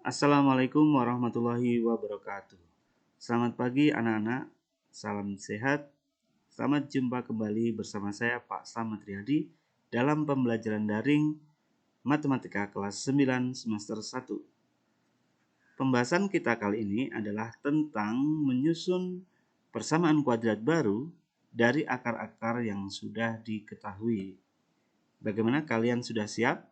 Assalamualaikum warahmatullahi wabarakatuh. Selamat pagi anak-anak, salam sehat. Selamat jumpa kembali bersama saya Pak Slamet Riyadi dalam pembelajaran daring Matematika kelas 9 semester 1. Pembahasan kita kali ini adalah tentang menyusun persamaan kuadrat baru dari akar-akar yang sudah diketahui. Bagaimana, kalian sudah siap?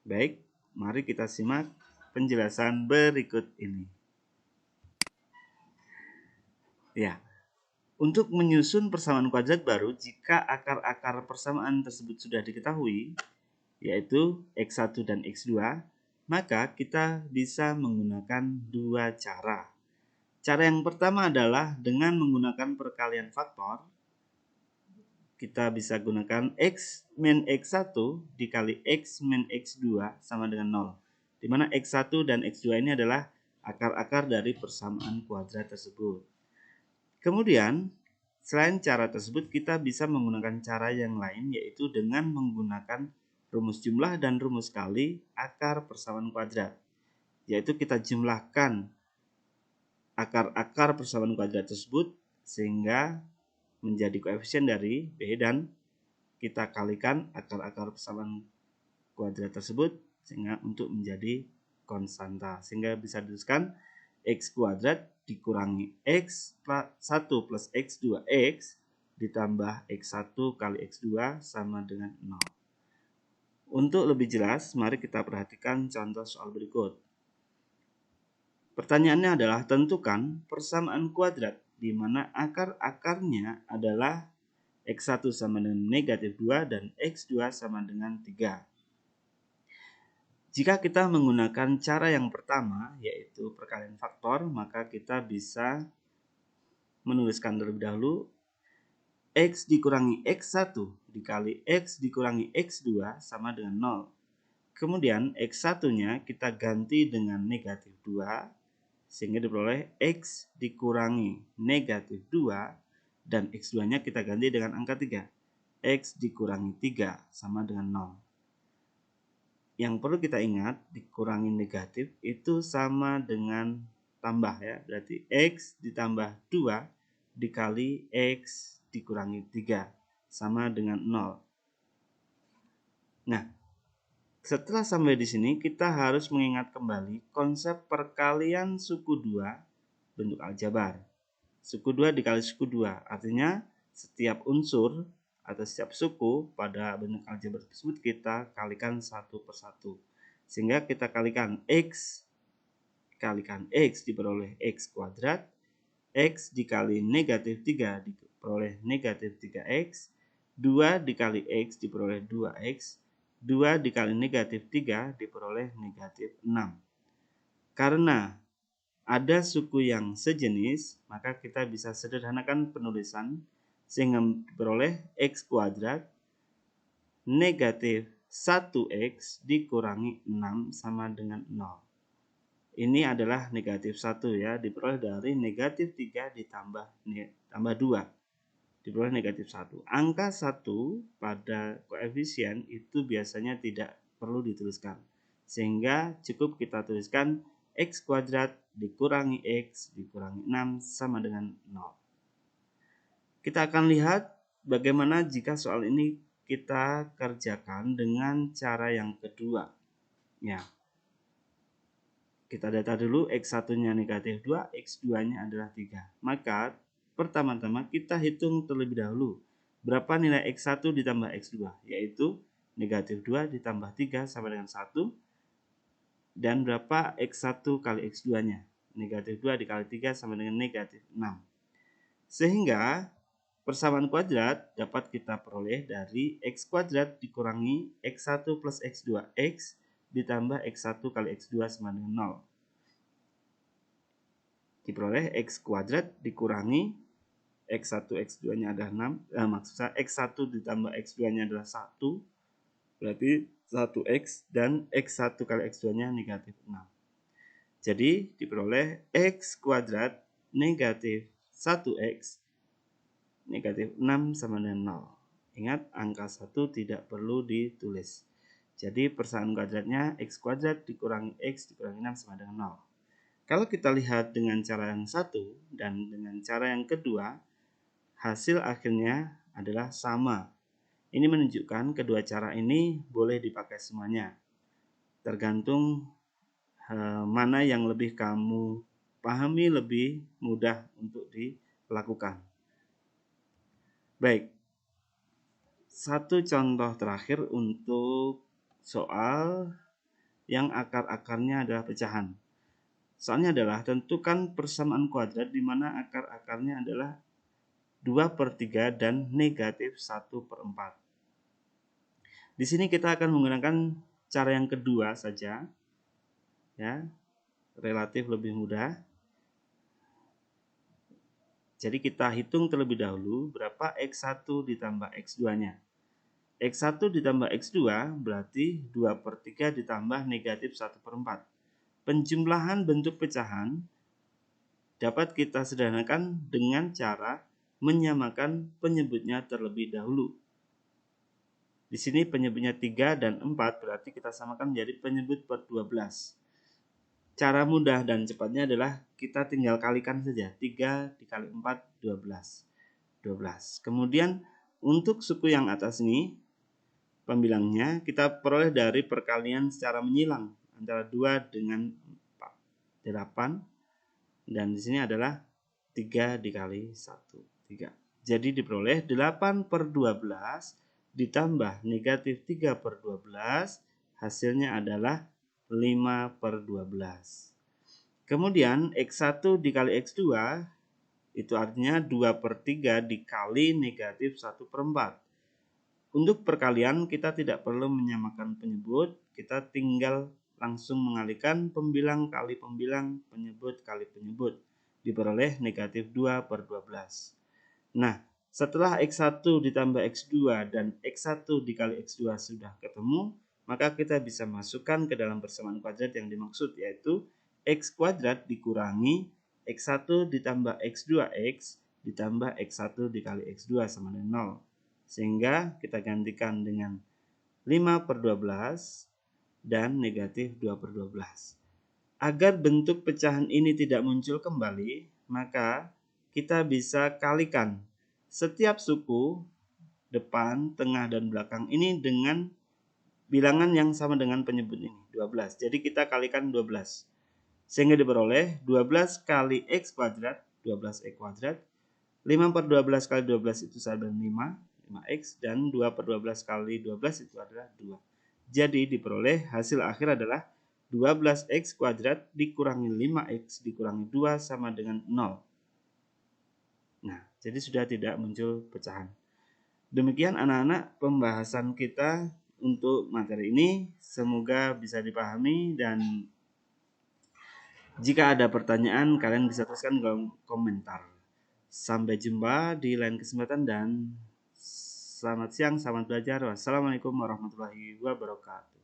Baik, mari kita simak penjelasan berikut ini. Ya, untuk menyusun persamaan kuadrat baru jika akar-akar persamaan tersebut sudah diketahui, yaitu X1 dan X2, maka kita bisa menggunakan dua cara. Cara yang pertama adalah dengan menggunakan perkalian faktor. Kita bisa gunakan X min X1 dikali X min X2 sama dengan 0. Di mana X1 dan X2 ini adalah akar-akar dari persamaan kuadrat tersebut. Kemudian, selain cara tersebut, kita bisa menggunakan cara yang lain, yaitu dengan menggunakan rumus jumlah dan rumus kali akar persamaan kuadrat. Yaitu kita jumlahkan akar-akar persamaan kuadrat tersebut sehingga menjadi koefisien dari B, dan kita kalikan akar-akar persamaan kuadrat tersebut sehingga untuk menjadi konstanta. Sehingga bisa dituliskan X kuadrat dikurangi X1 plus X2X ditambah X1 kali X2 sama dengan 0. Untuk lebih jelas, mari kita perhatikan contoh soal berikut. Pertanyaannya adalah tentukan persamaan kuadrat di mana akar-akarnya adalah X1 sama dengan negatif 2 dan X2 sama dengan 3. Jika kita menggunakan cara yang pertama, yaitu perkalian faktor, maka kita bisa menuliskan terlebih dahulu X dikurangi X1 dikali X dikurangi X2 sama dengan 0. Kemudian X1-nya kita ganti dengan negatif 2, sehingga diperoleh X dikurangi negatif 2, dan X2-nya kita ganti dengan angka 3. X dikurangi 3 sama dengan 0. Yang perlu kita ingat, dikurangi negatif itu sama dengan tambah ya. Berarti X ditambah 2 dikali X dikurangi 3 sama dengan 0. Nah, setelah sampai di sini kita harus mengingat kembali konsep perkalian suku 2 bentuk aljabar. Suku 2 dikali suku 2 artinya setiap unsur atau setiap suku pada bentuk aljabar tersebut kita kalikan satu per satu. Sehingga kita kalikan X diperoleh X kuadrat, X dikali negatif 3 diperoleh negatif 3X, 2 dikali X diperoleh 2X, 2 dikali negatif 3 diperoleh negatif 6. Karena ada suku yang sejenis, maka kita bisa sederhanakan penulisan sehingga diperoleh X kuadrat negatif 1X dikurangi 6 sama dengan 0. Ini adalah negatif 1 ya, diperoleh dari negatif 3 tambah 2. Diperoleh negatif 1. Angka 1 pada koefisien itu biasanya tidak perlu dituliskan. Sehingga cukup kita tuliskan X kuadrat dikurangi X dikurangi 6 sama dengan 0. Kita akan lihat bagaimana jika soal ini kita kerjakan dengan cara yang kedua. Ya. Kita data dulu X1-nya negatif 2, X2-nya adalah 3. Maka pertama-tama kita hitung terlebih dahulu berapa nilai X1 ditambah X2, yaitu negatif 2 ditambah 3 sama dengan 1, dan berapa X1 kali X2-nya, negatif 2 dikali 3 sama dengan negatif 6. Sehingga persamaan kuadrat dapat kita peroleh dari X kuadrat dikurangi X1 plus X2, X ditambah X1 kali X2 sama dengan 0. Diperoleh X kuadrat dikurangi X1 X2-nya adalah 6, maksud saya X1 ditambah X2-nya adalah 1, berarti 1X, dan X1 kali X2-nya negatif 6. Jadi diperoleh X kuadrat negatif 1X negatif 6 sama dengan 0. Ingat, angka 1 tidak perlu ditulis. Jadi persamaan kuadratnya x kuadrat dikurangi x dikurangi 6 sama dengan 0. Kalau kita lihat dengan cara yang satu dan dengan cara yang kedua, hasil akhirnya adalah sama. Ini menunjukkan kedua cara ini boleh dipakai semuanya. Tergantung mana yang lebih kamu pahami, lebih mudah untuk dilakukan. Baik, satu contoh terakhir untuk soal yang akar-akarnya adalah pecahan. Soalnya adalah tentukan persamaan kuadrat di mana akar-akarnya adalah 2/3 dan negatif 1/4. Di sini kita akan menggunakan cara yang kedua saja, ya, relatif lebih mudah. Jadi kita hitung terlebih dahulu berapa x1 ditambah x2-nya. X1 ditambah X2 berarti 2/3 ditambah negatif 1/4. Penjumlahan bentuk pecahan dapat kita sederhanakan dengan cara menyamakan penyebutnya terlebih dahulu. Di sini penyebutnya 3 dan 4 berarti kita samakan menjadi penyebut per 12. Cara mudah dan cepatnya adalah kita tinggal kalikan saja. 3 dikali 4, 12. Kemudian untuk suku yang atas ini, pembilangnya kita peroleh dari perkalian secara menyilang antara 2 dengan 4, 8, dan di sini adalah 3 dikali 1, 3. Jadi diperoleh 8/12 ditambah negatif 3/12, hasilnya adalah 5/12. Kemudian X1 dikali X2 itu artinya 2/3 dikali negatif 1/4. Untuk perkalian kita tidak perlu menyamakan penyebut, kita tinggal langsung mengalihkan pembilang kali pembilang, penyebut kali penyebut. Diperoleh negatif 2/12. Nah, setelah X1 ditambah X2 dan X1 dikali X2 sudah ketemu, maka kita bisa masukkan ke dalam persamaan kuadrat yang dimaksud, yaitu X kuadrat dikurangi X1 ditambah X2X ditambah X1 dikali X2 sama dengan 0. Sehingga kita gantikan dengan 5/12 dan negatif 2/12. Agar bentuk pecahan ini tidak muncul kembali, maka kita bisa kalikan setiap suku depan, tengah, dan belakang ini dengan bilangan yang sama dengan penyebut ini, 12. Jadi kita kalikan 12. Sehingga diperoleh 12 kali X kuadrat, 12X kuadrat. 5/12 kali 12 itu sama dengan 5X, dan 2/12 kali 12 itu adalah 2. Jadi diperoleh hasil akhir adalah 12X kuadrat dikurangi 5X dikurangi 2 sama dengan 0. Nah, jadi sudah tidak muncul pecahan. Demikian anak-anak pembahasan kita untuk materi ini. Semoga bisa dipahami, dan jika ada pertanyaan kalian bisa tuliskan dalam komentar. Sampai jumpa di lain kesempatan dan selamat siang, selamat belajar. Wassalamualaikum warahmatullahi wabarakatuh.